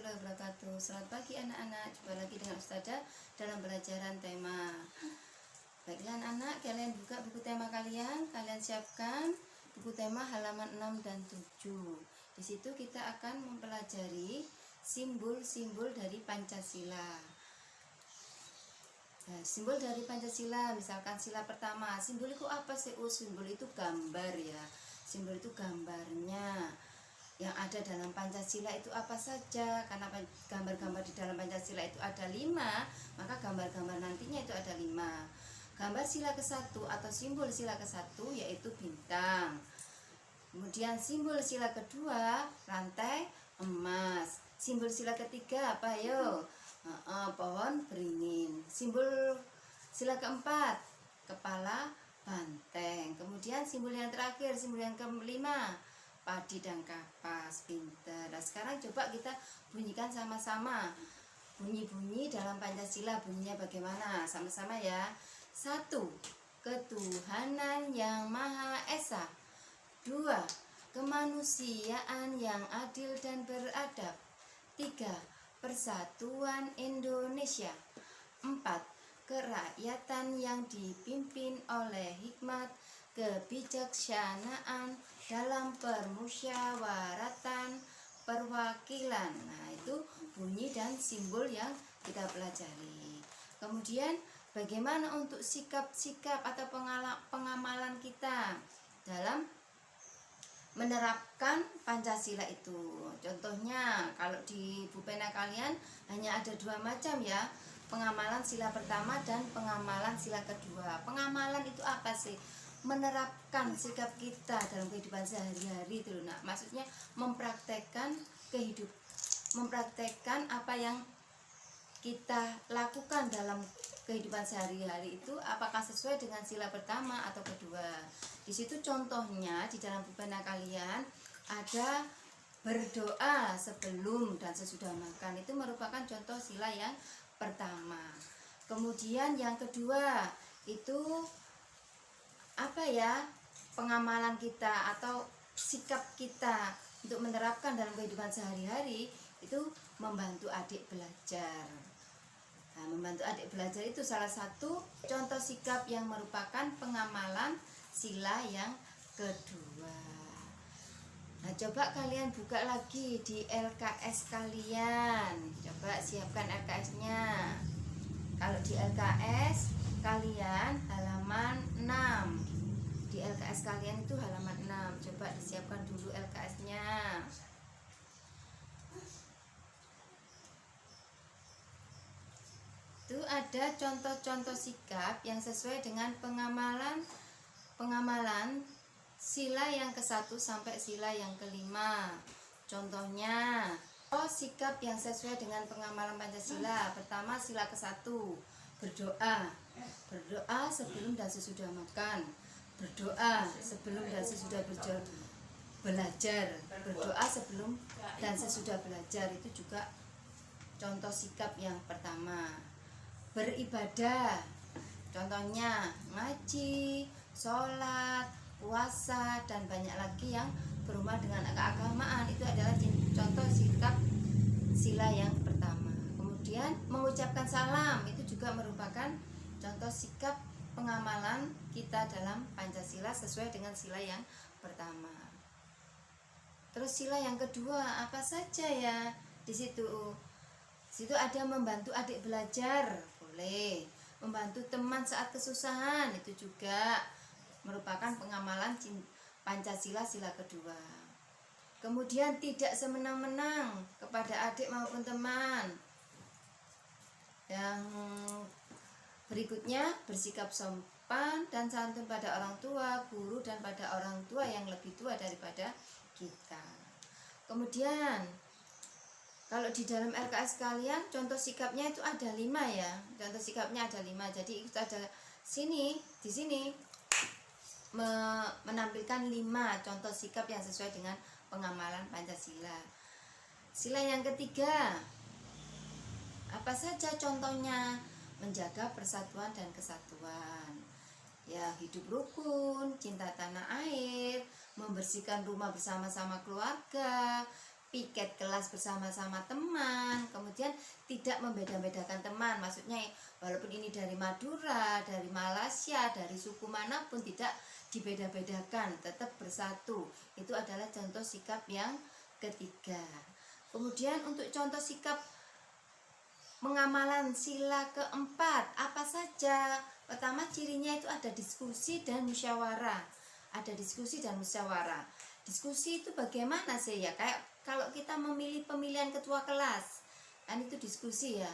warahmatullahi wabarakatuh. Selamat pagi anak-anak. Jumpa lagi dengan Ustazah dalam pelajaran tema. Baiklah anak-anak, kalian buka buku tema kalian. Kalian siapkan buku tema halaman 6 dan 7. Di situ kita akan mempelajari simbol-simbol dari Pancasila. Nah, simbol dari Pancasila, misalkan sila pertama, simbol itu apa sih? Simbol itu gambar ya. Simbol itu gambarnya. Yang ada dalam Pancasila itu apa saja? Karena gambar-gambar di dalam Pancasila itu ada 5, maka gambar-gambar nantinya itu ada 5. Gambar sila ke-1 atau simbol sila ke-1 yaitu bintang. Kemudian simbol sila kedua, rantai emas. Simbol sila ketiga apa yo? Pohon beringin. Simbol sila keempat, kepala banteng. Kemudian simbol yang terakhir, simbol yang kelima, padi dan kapas. Pinter. Nah sekarang coba kita bunyikan sama-sama. Bunyi-bunyi dalam Pancasila bunyinya bagaimana? Sama-sama ya. 1. Ketuhanan yang Maha Esa. 2. Kemanusiaan yang adil dan beradab. 3. Persatuan Indonesia. 4. Kerakyatan yang dipimpin oleh hikmat kebijaksanaan dalam permusyawaratan perwakilan. Nah, itu bunyi dan simbol yang kita pelajari. Kemudian bagaimana untuk sikap-sikap atau pengamalan kita dalam menerapkan Pancasila itu. Contohnya kalau di buku pena kalian hanya ada 2 macam ya, pengamalan sila pertama dan pengamalan sila kedua. Pengamalan itu apa sih? Menerapkan sikap kita dalam kehidupan sehari-hari itu. Nah, maksudnya mempraktekkan mempraktekkan apa yang kita lakukan dalam kehidupan sehari-hari itu apakah sesuai dengan sila pertama atau kedua. Di situ contohnya di dalam buku pena kalian ada berdoa sebelum dan sesudah makan, itu merupakan contoh sila yang pertama. Kemudian yang kedua itu apa ya, pengamalan kita atau sikap kita untuk menerapkan dalam kehidupan sehari-hari itu membantu adik belajar. Nah, membantu adik belajar itu salah satu contoh sikap yang merupakan pengamalan sila yang kedua. Nah, coba kalian buka lagi di LKS kalian. Coba siapkan LKS-nya. Kalau di LKS kalian halaman 6. Di LKS kalian itu halaman 6. Coba disiapkan dulu LKS-nya. Itu ada contoh-contoh sikap yang sesuai dengan pengamalan sila yang ke-1 sampai sila yang ke-5. Contohnya, sikap yang sesuai dengan pengamalan Pancasila. Pertama, sila ke-1, berdoa. Berdoa sebelum dan sesudah makan. Berdoa sebelum dan sesudah belajar. Berdoa sebelum dan sesudah belajar itu juga contoh sikap yang pertama. Beribadah. Contohnya ngaji, sholat, puasa, dan banyak lagi yang berhubungan dengan keagamaan. Itu adalah contoh sikap sila yang pertama. Kemudian mengucapkan salam itu juga merupakan contoh sikap pengamalan kita dalam Pancasila sesuai dengan sila yang pertama. Terus sila yang kedua apa saja ya? Di situ ada membantu adik belajar, boleh. Membantu teman saat kesusahan itu juga merupakan pengamalan Pancasila sila kedua. Kemudian tidak semena-mena kepada adik maupun teman. Yang berikutnya bersikap sopan dan santun pada orang tua, guru, dan pada orang tua yang lebih tua daripada kita. Kemudian kalau di dalam LKS kalian contoh sikapnya itu ada 5 ya. Contoh sikapnya ada 5. Jadi itu ada di sini menampilkan 5 contoh sikap yang sesuai dengan pengamalan Pancasila. Sila yang ketiga apa saja contohnya? Menjaga persatuan dan kesatuan. Ya, hidup rukun, cinta tanah air, membersihkan rumah bersama-sama keluarga, piket kelas bersama-sama teman, kemudian tidak membeda-bedakan teman, maksudnya walaupun ini dari Madura, dari Malaysia, dari suku manapun tidak dibeda-bedakan, tetap bersatu. Itu adalah contoh sikap yang ketiga. Kemudian untuk contoh sikap pengamalan sila keempat apa saja? Pertama, cirinya itu ada diskusi dan musyawarah. Ada diskusi dan musyawarah. Diskusi itu bagaimana sih ya? Kayak kalau kita memilih pemilihan ketua kelas, kan itu diskusi ya.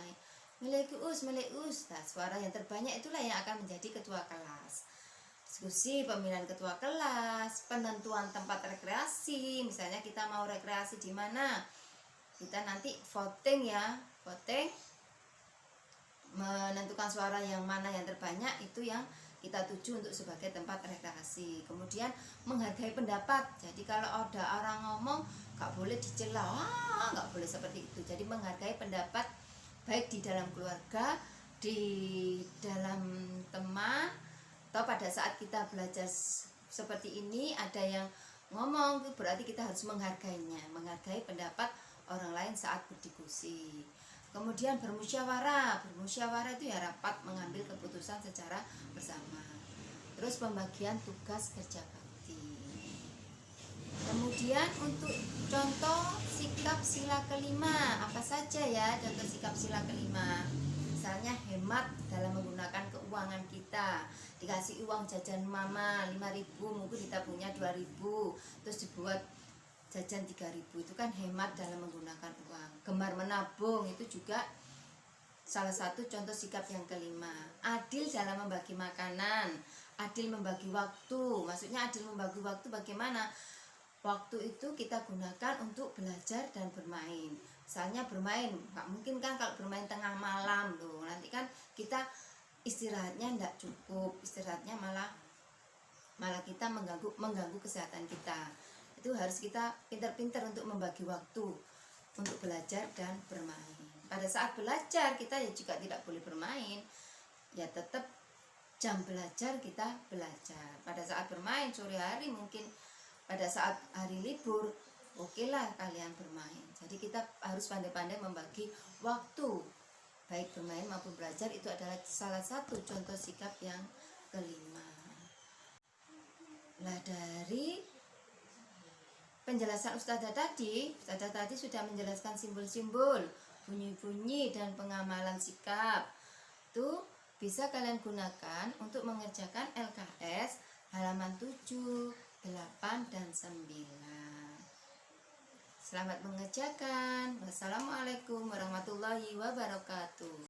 Milih us. Nah, suara yang terbanyak itulah yang akan menjadi ketua kelas. Diskusi pemilihan ketua kelas, penentuan tempat rekreasi. Misalnya kita mau rekreasi di mana? Kita nanti voting ya, voting menentukan suara yang mana yang terbanyak, itu yang kita tuju untuk sebagai tempat rekreasi. Kemudian menghargai pendapat. Jadi kalau ada orang ngomong gak boleh dicela, gak boleh seperti itu. Jadi menghargai pendapat baik di dalam keluarga, di dalam teman, atau pada saat kita belajar seperti ini ada yang ngomong, berarti kita harus menghargainya, menghargai pendapat orang lain saat berdiskusi. Kemudian bermusyawarah itu ya rapat mengambil keputusan secara bersama. Terus pembagian tugas kerja bakti. Kemudian untuk contoh sikap sila kelima apa saja ya contoh sikap sila kelima? Misalnya hemat dalam menggunakan keuangan kita. Dikasih uang jajan mama 5.000, mungkin kita punya 2.000, terus dibuat jajan 3.000, itu kan hemat dalam menggunakan uang. Gemar menabung itu juga salah satu contoh sikap yang kelima. Adil dalam membagi makanan, adil membagi waktu. Maksudnya adil membagi waktu bagaimana? Waktu itu kita gunakan untuk belajar dan bermain. Misalnya bermain, nggak mungkin kan kalau bermain tengah malam tuh, nanti kan kita istirahatnya nggak cukup, istirahatnya malah kita mengganggu kesehatan kita. Itu harus kita pintar-pintar untuk membagi waktu untuk belajar dan bermain. Pada saat belajar kita ya juga tidak boleh bermain, ya tetap jam belajar kita belajar. Pada saat bermain sore hari, mungkin pada saat hari libur, okelah kalian bermain. Jadi kita harus pandai-pandai membagi waktu baik bermain maupun belajar. Itu adalah salah satu contoh sikap yang kelima. Nah, dari penjelasan Ustazah tadi sudah menjelaskan simbol-simbol, bunyi-bunyi dan pengamalan sikap. Itu bisa kalian gunakan untuk mengerjakan LKS halaman 7, 8, dan 9. Selamat mengerjakan. Wassalamualaikum warahmatullahi wabarakatuh.